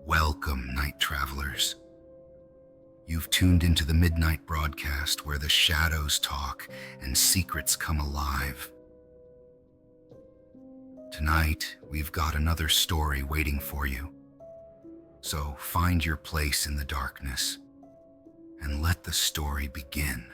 Welcome, night travelers. You've tuned into the midnight broadcast where the shadows talk and secrets come alive. Tonight, we've got another story waiting for you. So find your place in the darkness and let the story begin.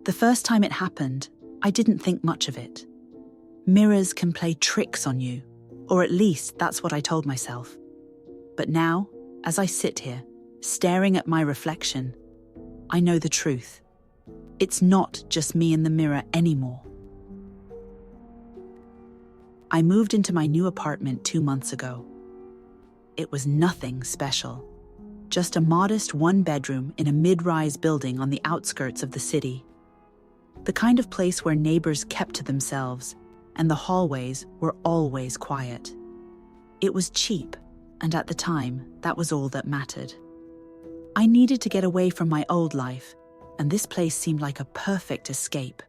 The first time it happened, I didn't think much of it. Mirrors can play tricks on you, or at least that's what I told myself. But now, as I sit here, staring at my reflection, I know the truth. It's not just me in the mirror anymore. I moved into my new apartment 2 months ago. It was nothing special, just a modest one-bedroom in a mid-rise building on the outskirts of the city. The kind of place where neighbors kept to themselves and the hallways were always quiet. It was cheap, and at the time, that was all that mattered. I needed to get away from my old life, and this place seemed like a perfect escape.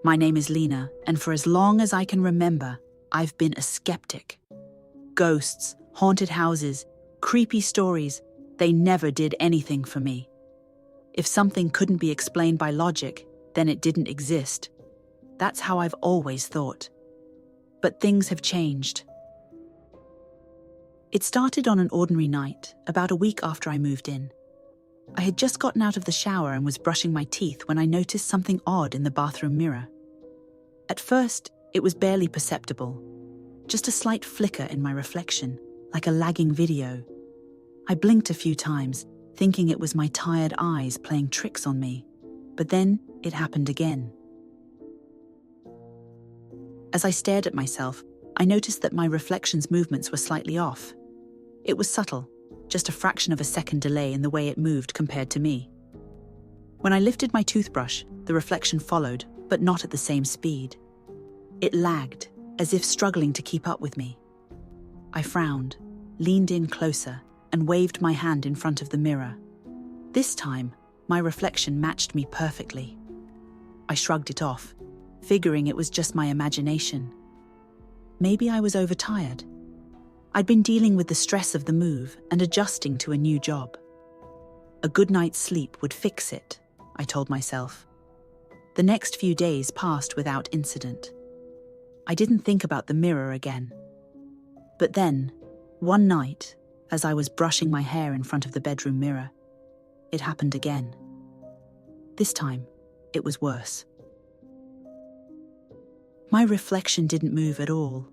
My name is Lena, and for as long as I can remember, I've been a skeptic. Ghosts, haunted houses, creepy stories, they never did anything for me. If something couldn't be explained by logic, then it didn't exist. That's how I've always thought. But things have changed. It started on an ordinary night, about a week after I moved in. I had just gotten out of the shower and was brushing my teeth when I noticed something odd in the bathroom mirror. At first, it was barely perceptible, just a slight flicker in my reflection, like a lagging video. I blinked a few times, thinking it was my tired eyes playing tricks on me, but then it happened again. As I stared at myself, I noticed that my reflection's movements were slightly off. It was subtle, just a fraction of a second delay in the way it moved compared to me. When I lifted my toothbrush, the reflection followed, but not at the same speed. It lagged, as if struggling to keep up with me. I frowned, leaned in closer, and waved my hand in front of the mirror. This time, my reflection matched me perfectly. I shrugged it off, figuring it was just my imagination. Maybe I was overtired. I'd been dealing with the stress of the move and adjusting to a new job. A good night's sleep would fix it, I told myself. The next few days passed without incident. I didn't think about the mirror again. But then, one night, as I was brushing my hair in front of the bedroom mirror, it happened again. This time, it was worse. My reflection didn't move at all.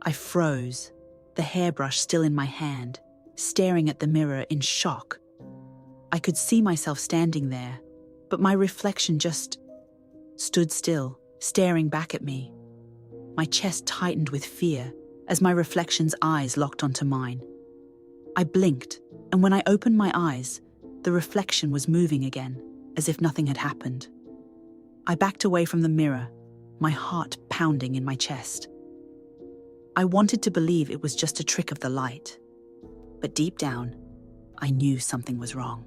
I froze, the hairbrush still in my hand, staring at the mirror in shock. I could see myself standing there, but my reflection just stood still, staring back at me. My chest tightened with fear as my reflection's eyes locked onto mine. I blinked, and when I opened my eyes, the reflection was moving again, as if nothing had happened. I backed away from the mirror, my heart pounding in my chest. I wanted to believe it was just a trick of the light, but deep down, I knew something was wrong.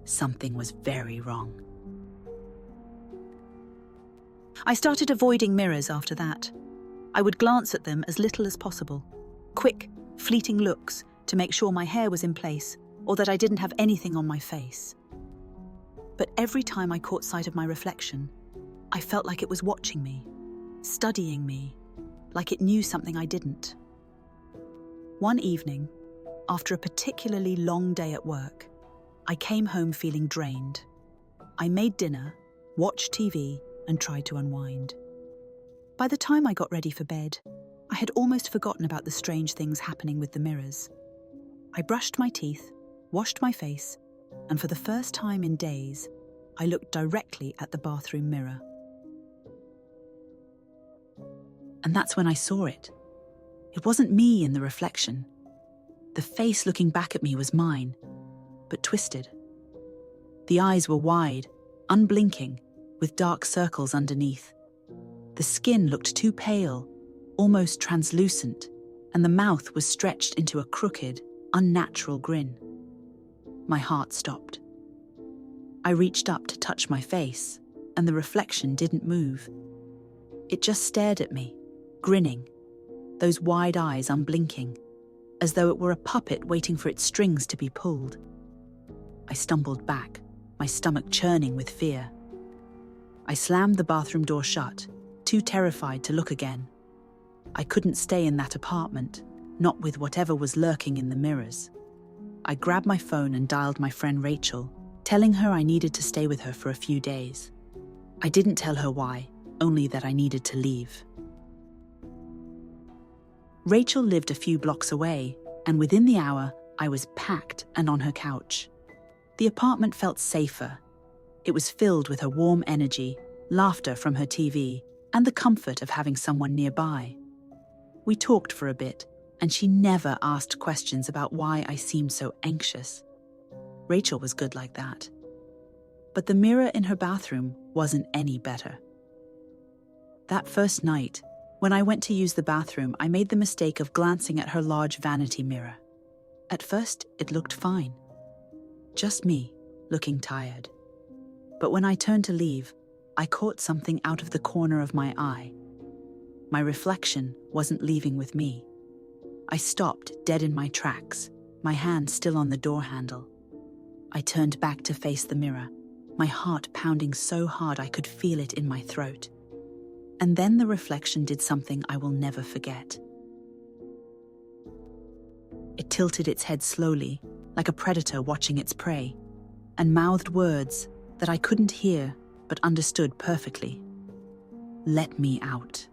Something was very wrong. I started avoiding mirrors after that. I would glance at them as little as possible. Quick, fleeting looks to make sure my hair was in place or that I didn't have anything on my face. But every time I caught sight of my reflection, I felt like it was watching me, studying me, like it knew something I didn't. One evening, after a particularly long day at work, I came home feeling drained. I made dinner, watched TV, and tried to unwind. By the time I got ready for bed, I had almost forgotten about the strange things happening with the mirrors. I brushed my teeth, washed my face, and for the first time in days, I looked directly at the bathroom mirror. And that's when I saw it. It wasn't me in the reflection. The face looking back at me was mine, but twisted. The eyes were wide, unblinking, with dark circles underneath. The skin looked too pale, almost translucent, and the mouth was stretched into a crooked, unnatural grin. My heart stopped. I reached up to touch my face, and the reflection didn't move. It just stared at me, grinning, those wide eyes unblinking, as though it were a puppet waiting for its strings to be pulled. I stumbled back, my stomach churning with fear. I slammed the bathroom door shut, too terrified to look again. I couldn't stay in that apartment, not with whatever was lurking in the mirrors. I grabbed my phone and dialed my friend Rachel, telling her I needed to stay with her for a few days. I didn't tell her why, only that I needed to leave. Rachel lived a few blocks away, and within the hour, I was packed and on her couch. The apartment felt safer. It was filled with her warm energy, laughter from her TV, and the comfort of having someone nearby. We talked for a bit, and she never asked questions about why I seemed so anxious. Rachel was good like that. But the mirror in her bathroom wasn't any better. That first night, when I went to use the bathroom, I made the mistake of glancing at her large vanity mirror. At first, it looked fine. Just me, looking tired. But when I turned to leave, I caught something out of the corner of my eye. My reflection wasn't leaving with me. I stopped dead in my tracks, my hand still on the door handle. I turned back to face the mirror, my heart pounding so hard I could feel it in my throat. And then the reflection did something I will never forget. It tilted its head slowly, like a predator watching its prey, and mouthed words that I couldn't hear but understood perfectly. "Let me out."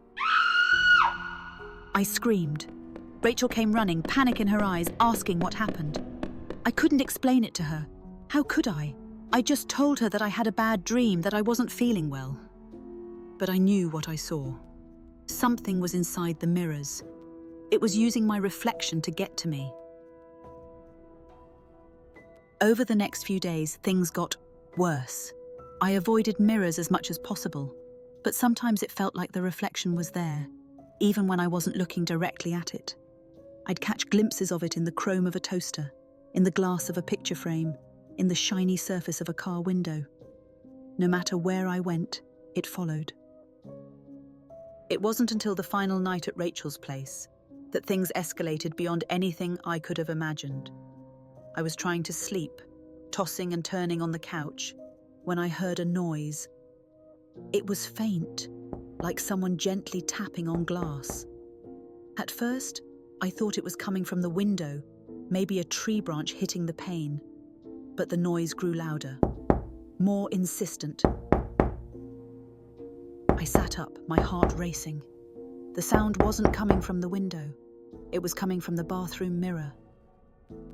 I screamed. Rachel came running, panic in her eyes, asking what happened. I couldn't explain it to her. How could I? I just told her that I had a bad dream, that I wasn't feeling well. But I knew what I saw. Something was inside the mirrors. It was using my reflection to get to me. Over the next few days, things got worse. I avoided mirrors as much as possible, but sometimes it felt like the reflection was there, even when I wasn't looking directly at it. I'd catch glimpses of it in the chrome of a toaster, in the glass of a picture frame, in the shiny surface of a car window. No matter where I went, it followed. It wasn't until the final night at Rachel's place that things escalated beyond anything I could have imagined. I was trying to sleep, tossing and turning on the couch, when I heard a noise. It was faint, like someone gently tapping on glass. At first, I thought it was coming from the window, maybe a tree branch hitting the pane. But the noise grew louder, more insistent. I sat up, my heart racing. The sound wasn't coming from the window. It was coming from the bathroom mirror.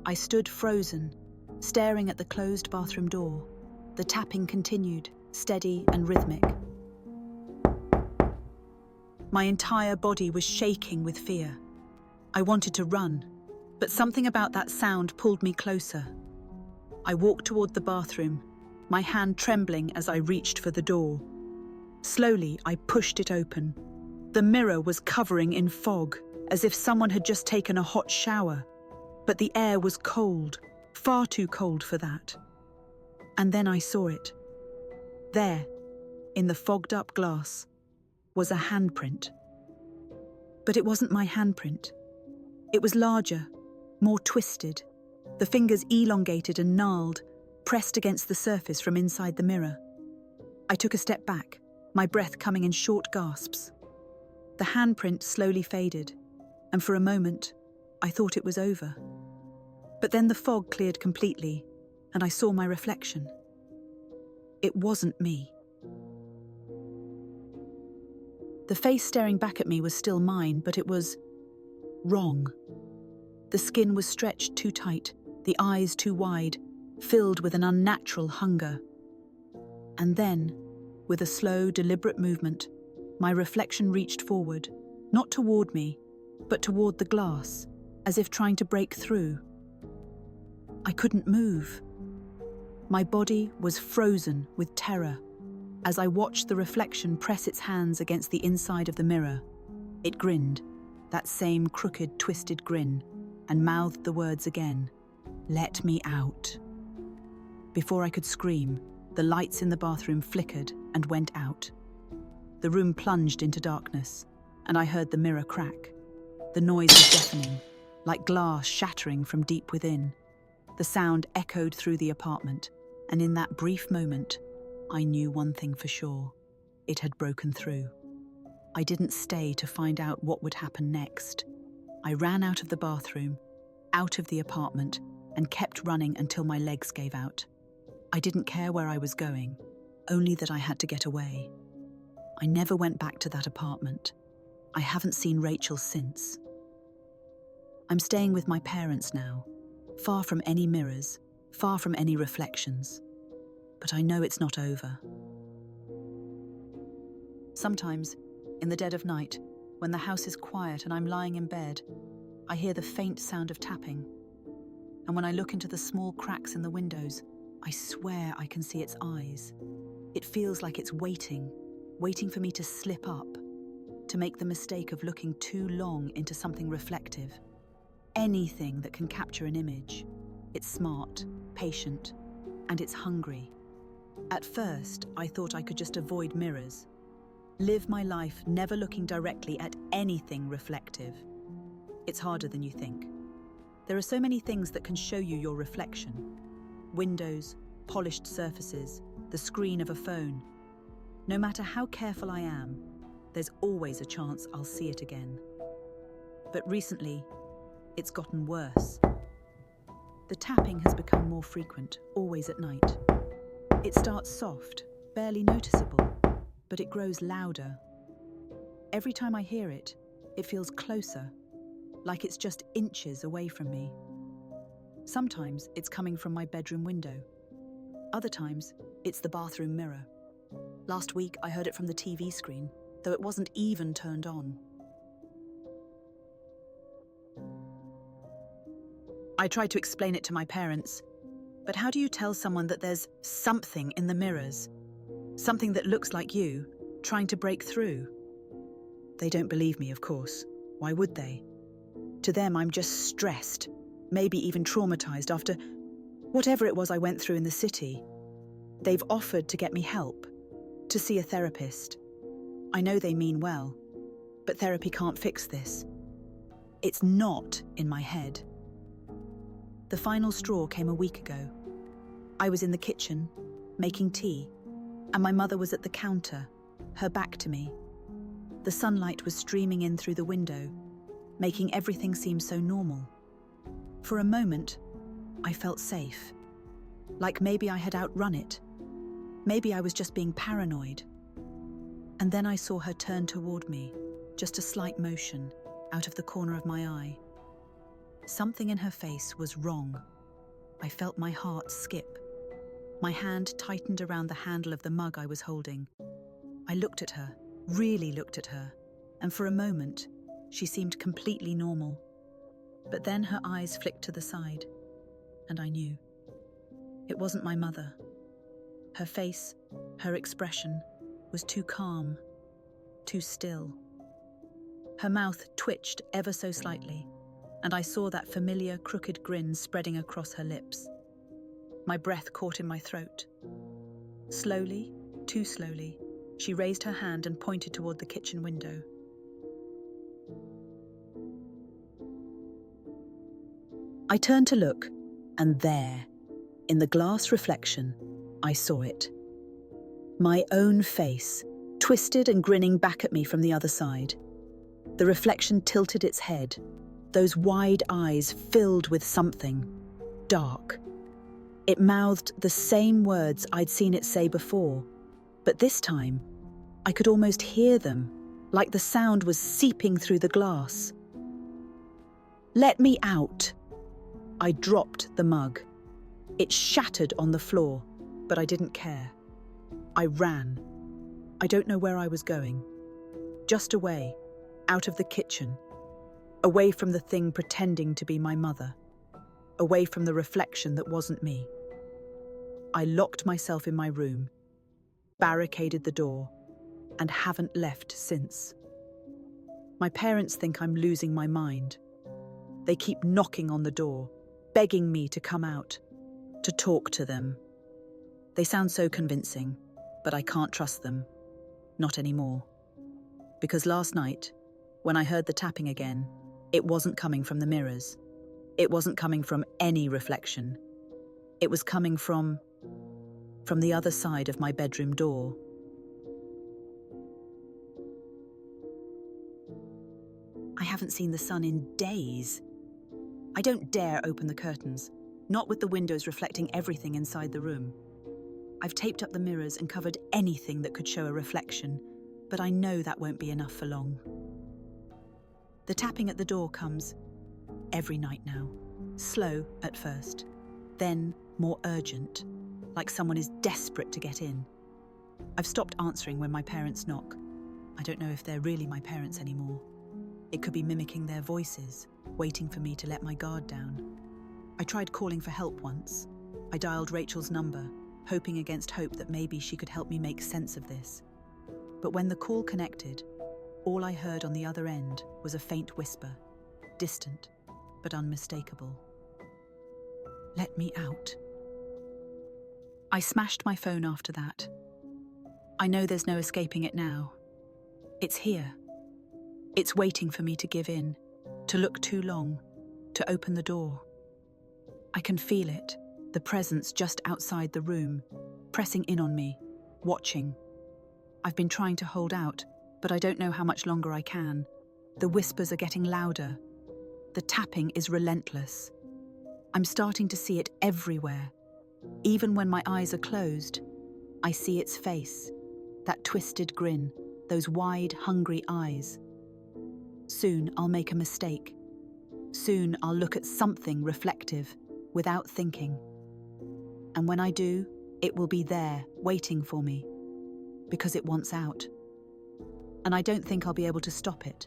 I stood frozen, staring at the closed bathroom door. The tapping continued, steady and rhythmic. My entire body was shaking with fear. I wanted to run, but something about that sound pulled me closer. I walked toward the bathroom, my hand trembling as I reached for the door. Slowly, I pushed it open. The mirror was covering in fog, as if someone had just taken a hot shower. But the air was cold, far too cold for that. And then I saw it. There, in the fogged-up glass, was a handprint. But it wasn't my handprint. It was larger, more twisted, the fingers elongated and gnarled, pressed against the surface from inside the mirror. I took a step back, my breath coming in short gasps. The handprint slowly faded, and for a moment, I thought it was over. But then the fog cleared completely, and I saw my reflection. It wasn't me. The face staring back at me was still mine, but it was wrong. The skin was stretched too tight, the eyes too wide, filled with an unnatural hunger. And then, with a slow, deliberate movement, my reflection reached forward, not toward me, but toward the glass, as if trying to break through. I couldn't move. My body was frozen with terror as I watched the reflection press its hands against the inside of the mirror. It grinned, that same crooked, twisted grin, and mouthed the words again, "Let me out." Before I could scream, the lights in the bathroom flickered and went out. The room plunged into darkness, and I heard the mirror crack. The noise was deafening, like glass shattering from deep within. The sound echoed through the apartment, and in that brief moment, I knew one thing for sure. It had broken through. I didn't stay to find out what would happen next. I ran out of the bathroom, out of the apartment, and kept running until my legs gave out. I didn't care where I was going, only that I had to get away. I never went back to that apartment. I haven't seen Rachel since. I'm staying with my parents now, far from any mirrors, far from any reflections. But I know it's not over. Sometimes, in the dead of night, when the house is quiet and I'm lying in bed, I hear the faint sound of tapping. And when I look into the small cracks in the windows, I swear I can see its eyes. It feels like it's waiting for me to slip up, to make the mistake of looking too long into something reflective. Anything that can capture an image. It's smart, patient, and it's hungry. At first, I thought I could just avoid mirrors. Live my life never looking directly at anything reflective. It's harder than you think. There are so many things that can show you your reflection. Windows, polished surfaces, the screen of a phone. No matter how careful I am, there's always a chance I'll see it again. But recently, it's gotten worse. The tapping has become more frequent, always at night. It starts soft, barely noticeable, but it grows louder. Every time I hear it, it feels closer, like it's just inches away from me. Sometimes it's coming from my bedroom window. Other times, it's the bathroom mirror. Last week, I heard it from the TV screen, though it wasn't even turned on. I tried to explain it to my parents, but how do you tell someone that there's something in the mirrors? Something that looks like you, trying to break through? They don't believe me, of course. Why would they? To them, I'm just stressed, maybe even traumatized after whatever it was I went through in the city. They've offered to get me help, to see a therapist. I know they mean well, but therapy can't fix this. It's not in my head. The final straw came a week ago. I was in the kitchen, making tea, and my mother was at the counter, her back to me. The sunlight was streaming in through the window, making everything seem so normal. For a moment, I felt safe, like maybe I had outrun it. Maybe I was just being paranoid. And then I saw her turn toward me, just a slight motion, out of the corner of my eye. Something in her face was wrong. I felt my heart skip. My hand tightened around the handle of the mug I was holding. I looked at her, really looked at her, and for a moment, she seemed completely normal. But then her eyes flicked to the side, and I knew. It wasn't my mother. Her face, her expression, was too calm, too still. Her mouth twitched ever so slightly, and I saw that familiar crooked grin spreading across her lips. My breath caught in my throat. Slowly, too slowly, she raised her hand and pointed toward the kitchen window. I turned to look, and there, in the glass reflection, I saw it. My own face, twisted and grinning back at me from the other side. The reflection tilted its head, those wide eyes filled with something dark. It mouthed the same words I'd seen it say before, but this time, I could almost hear them, like the sound was seeping through the glass. "Let me out!" I dropped the mug. It shattered on the floor, but I didn't care. I ran. I don't know where I was going. Just away, out of the kitchen. Away from the thing pretending to be my mother. Away from the reflection that wasn't me. I locked myself in my room, barricaded the door, and haven't left since. My parents think I'm losing my mind. They keep knocking on the door, begging me to come out, to talk to them. They sound so convincing, but I can't trust them. Not anymore. Because last night, when I heard the tapping again, it wasn't coming from the mirrors. It wasn't coming from any reflection. It was coming from the other side of my bedroom door. I haven't seen the sun in days. I don't dare open the curtains, not with the windows reflecting everything inside the room. I've taped up the mirrors and covered anything that could show a reflection, but I know that won't be enough for long. The tapping at the door comes every night now, slow at first, then more urgent, like someone is desperate to get in. I've stopped answering when my parents knock. I don't know if they're really my parents anymore. It could be mimicking their voices, waiting for me to let my guard down. I tried calling for help once. I dialed Rachel's number, hoping against hope that maybe she could help me make sense of this. But when the call connected, all I heard on the other end was a faint whisper, distant but unmistakable. Let me out. I smashed my phone after that. I know there's no escaping it now. It's here. It's waiting for me to give in, to look too long, to open the door. I can feel it, the presence just outside the room, pressing in on me, watching. I've been trying to hold out, but I don't know how much longer I can. The whispers are getting louder. The tapping is relentless. I'm starting to see it everywhere. Even when my eyes are closed, I see its face, that twisted grin, those wide, hungry eyes. Soon I'll make a mistake. Soon I'll look at something reflective, without thinking. And when I do, it will be there, waiting for me, because it wants out. And I don't think I'll be able to stop it.